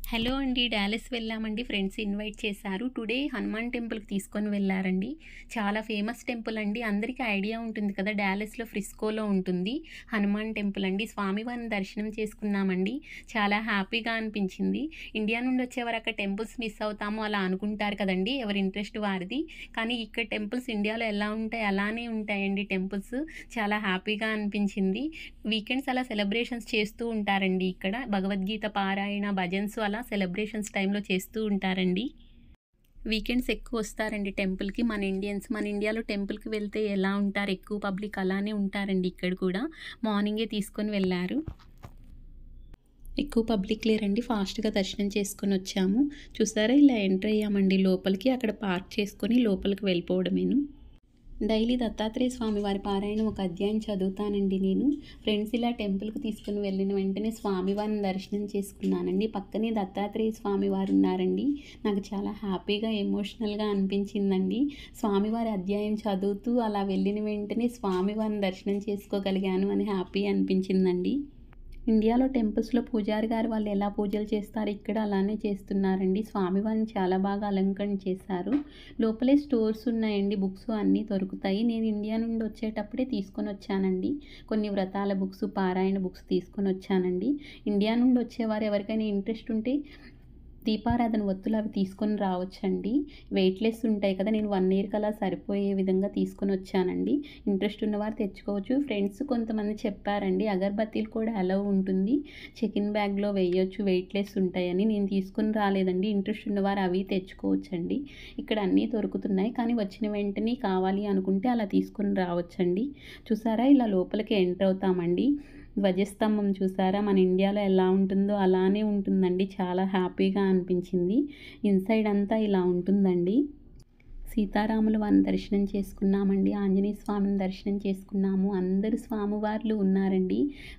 Hello అండి. Dallas వెళ్ళామండి. Friends invite చేశారు. టుడే హనుమాన్ టెంపుల్‌కి తీసుకొని వెళ్లారండి. చాలా ఫేమస్ టెంపుల్ అండి. అందరికీ ఐడియా ఉంటుంది కదా! డాలస్‌లో ఫ్రిస్కోలో ఉంటుంది. హనుమాన్ టెంపుల్ అండి. స్వామివారిని దర్శనం చేసుకున్నామండి. చాలా హ్యాపీగా అనిపించింది. ఇండియా నుండి వచ్చేవారు అక్కడ టెంపుల్స్ మిస్ అవుతాము అలా అనుకుంటారు కదండీ! ఎవరి ఇంట్రెస్ట్ వారిది. కానీ ఇక్కడ టెంపుల్స్ ఇండియాలో ఎలా ఉంటాయి అలానే ఉంటాయండి టెంపుల్స్. చాలా హ్యాపీగా అనిపించింది. వీకెండ్స్ అలా సెలబ్రేషన్స్ చేస్తూ ఉంటారండి ఇక్కడ. భగవద్గీత పారాయణ, భజన్స్ అలా సెలబ్రేషన్స్ టైంలో చేస్తూ ఉంటారండి. వీకెండ్స్ ఎక్కువొస్తారండి టెంపుల్‌కి మన ఇండియన్స్. మన ఇండియాలో టెంపుల్‌కి వెళ్తే ఎలా ఉంటారు, ఎక్కువ పబ్లిక్ అలానే ఉంటారండి ఇక్కడ కూడా. మార్నింగే తీసుకొని వెళ్లారు. ఎక్కువ పబ్లిక్ లేరండి. ఫాస్ట్‌గా దర్శనం చేసుకొనొచ్చాము. చూసారా ఇలా ఎంటర్ అయ్యామండి లోపలికి. అక్కడ పార్క్ చేసుకొని లోపలికి వెళ్ళిపోవడమేను. డైలీ దత్తాత్రేయ స్వామి వారి పారాయణం ఒక అధ్యాయం చదువుతానండి నేను. ఫ్రెండ్స్ ఇలా టెంపుల్‌కి తీసుకొని వెళ్ళిన వెంటనే స్వామివారిని దర్శనం చేసుకున్నానండి. పక్కనే దత్తాత్రేయ స్వామి వారు ఉన్నారండి. నాకు చాలా హ్యాపీగా, ఎమోషనల్‌గా అనిపించిందండి. స్వామివారి అధ్యాయం చదువుతూ అలా వెళ్ళిన వెంటనే స్వామివారిని దర్శనం చేసుకోగలిగాను అని హ్యాపీ అనిపించిందండి. ఇండియాలో టెంపుల్స్‌లో పూజారి గారు వాళ్ళు ఎలా పూజలు చేస్తారో ఇక్కడ అలానే చేస్తున్నారండి. స్వామివారిని చాలా బాగా అలంకరణ చేశారు. లోపలే స్టోర్స్ ఉన్నాయండి. బుక్స్ అన్నీ దొరుకుతాయి. నేను ఇండియా నుండి వచ్చేటప్పుడే తీసుకొనొచ్చానండి. కొన్ని వ్రతాల బుక్స్, పారాయణ బుక్స్ తీసుకొనొచ్చానండి. ఇండియా నుండి వచ్చేవారు ఎవరికైనా ఇంట్రెస్ట్ ఉంటే దీపారాధన ఒత్తులు అవి తీసుకొని రావచ్చండి. వెయిట్‌లెస్ ఉంటాయి కదా! నేను 1 ఇయర్‌కి అలా సరిపోయే విధంగా తీసుకొనొచ్చానండి. ఇంట్రెస్ట్ ఉన్నవారు తెచ్చుకోవచ్చు. ఫ్రెండ్స్ కొంతమంది చెప్పారండి అగరబత్తీలు కూడా అలౌ ఉంటుంది. చెకిన్ బ్యాగ్‌లో వేయొచ్చు వెయిట్‌లెస్ ఉంటాయని. నేను తీసుకొని రాలేదండి. ఇంట్రెస్ట్ ఉన్నవారు అవి తెచ్చుకోవచ్చండి. ఇక్కడ అన్నీ దొరుకుతున్నాయి. కానీ వచ్చిన వెంటనే కావాలి అనుకుంటే అలా తీసుకొని రావచ్చండి. చూసారా ఇలా లోపలికి ఎంటర్ అవుతామండి. ధ్వజస్తంభం చూసారా? మన ఇండియాలో ఎలా ఉంటుందో అలానే ఉంటుందండి. చాలా హ్యాపీగా అనిపించింది. ఇన్‌సైడ్ అంతా ఇలా ఉంటుందండి. సీతారాముల వారిని దర్శనం చేసుకున్నామండి. ఆంజనేయ స్వామిని దర్శనం చేసుకున్నాము. అందరూ స్వామివార్లు ఉన్నారండి.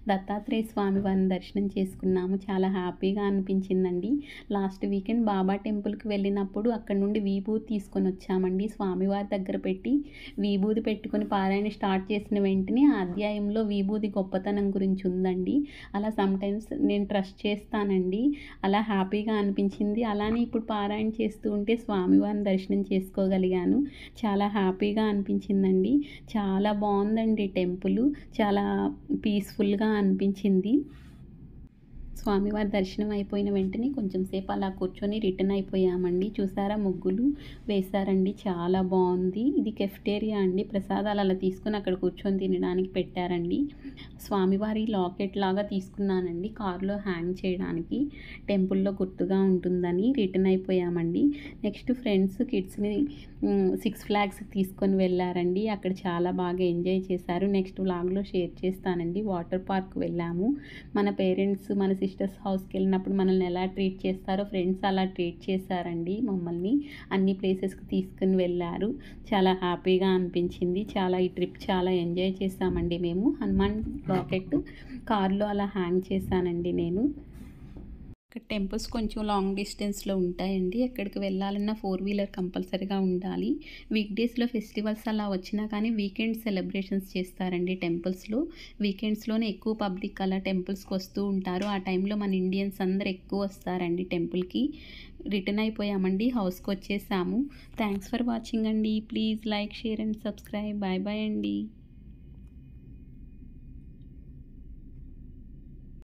దత్తాత్రేయ స్వామి వారిని దర్శనం చేసుకున్నాము. చాలా హ్యాపీగా అనిపించిందండి. లాస్ట్ వీకెండ్ బాబా టెంపుల్‌కి వెళ్ళినప్పుడు అక్కడి నుండి విభూది తీసుకొనొచ్చామండి. స్వామివారి దగ్గర పెట్టి విభూది పెట్టుకొని పారాయణ స్టార్ట్ చేసిన వెంటనే ఆ అధ్యాయంలో విభూది గొప్పతనం గురించి ఉందండి. అలా సమ్‌టైమ్స్ నేను ట్రస్ట్ చేస్తానండి. అలా హ్యాపీగా అనిపించింది. అలానే ఇప్పుడు పారాయణ చేస్తూ ఉంటే స్వామివారిని దర్శనం చేసుకోగలిగాను. చాలా హ్యాపీగా అనిపించిందండి. చాలా బావుందండి టెంపులు. చాలా పీస్‌ఫుల్‌గా అనిపించింది. స్వామివారి దర్శనం అయిపోయిన వెంటనే కొంచెం సేపు అలా కూర్చొని రిటర్న్ అయిపోయామండి. చూసారా ముగ్గులు వేశారండి. చాలా బావుంది. ఇది కెఫ్టేరియా అండి. ప్రసాదాలు అలా తీసుకొని అక్కడ కూర్చొని తినడానికి పెట్టారండి. స్వామివారి లాకెట్ లాగా తీసుకున్నానండి కారులో హ్యాంగ్ చేయడానికి. టెంపుల్‌లో గుర్తుగా ఉంటుందని రిటర్న్ అయిపోయామండి. నెక్స్ట్ ఫ్రెండ్స్ కిడ్స్‌ని సిక్స్ ఫ్లాగ్స్‌కి తీసుకొని వెళ్లారండి. అక్కడ చాలా బాగా ఎంజాయ్ చేశారు. నెక్స్ట్ వ్లాగ్‌లో షేర్ చేస్తానండి. వాటర్ పార్క్ వెళ్ళాము. మన పేరెంట్స్, మన సిస్టర్స్ హౌస్‌కెళ్ళినప్పుడు మనల్ని ఎలా ట్రీట్ చేస్తారో ఫ్రెండ్స్ అలా ట్రీట్ చేశారండి మమ్మల్ని. అన్ని ప్లేసెస్‌కి తీసుకొని వెళ్లారు. చాలా హ్యాపీగా అనిపించింది. ఈ ట్రిప్ చాలా ఎంజాయ్ చేశామండి మేము. హనుమాన్ లాకెట్ కార్‌లో అలా హ్యాంగ్ చేశానండి నేను. ఇక్కడ టెంపుల్స్ కొంచెం లాంగ్ డిస్టెన్స్‌లో ఉంటాయండి. ఎక్కడికి వెళ్ళాలన్నా 4 వీలర్ కంపల్సరీగా ఉండాలి. వీక్ డేస్‌లో ఫెస్టివల్స్ అలా వచ్చినా కానీ వీకెండ్ సెలబ్రేషన్స్ చేస్తారండి టెంపుల్స్‌లో. వీకెండ్స్‌లోనే ఎక్కువ పబ్లిక్ అలా టెంపుల్స్‌కి వస్తూ ఉంటారు. ఆ టైంలో మన ఇండియన్స్ అందరూ ఎక్కువ వస్తారండి టెంపుల్‌కి. రిటర్న్ అయిపోయామండి. హౌస్‌కి వచ్చేసాము. థాంక్స్ ఫర్ వాచింగ్ అండి. Please like, share and subscribe. Bye bye అండి.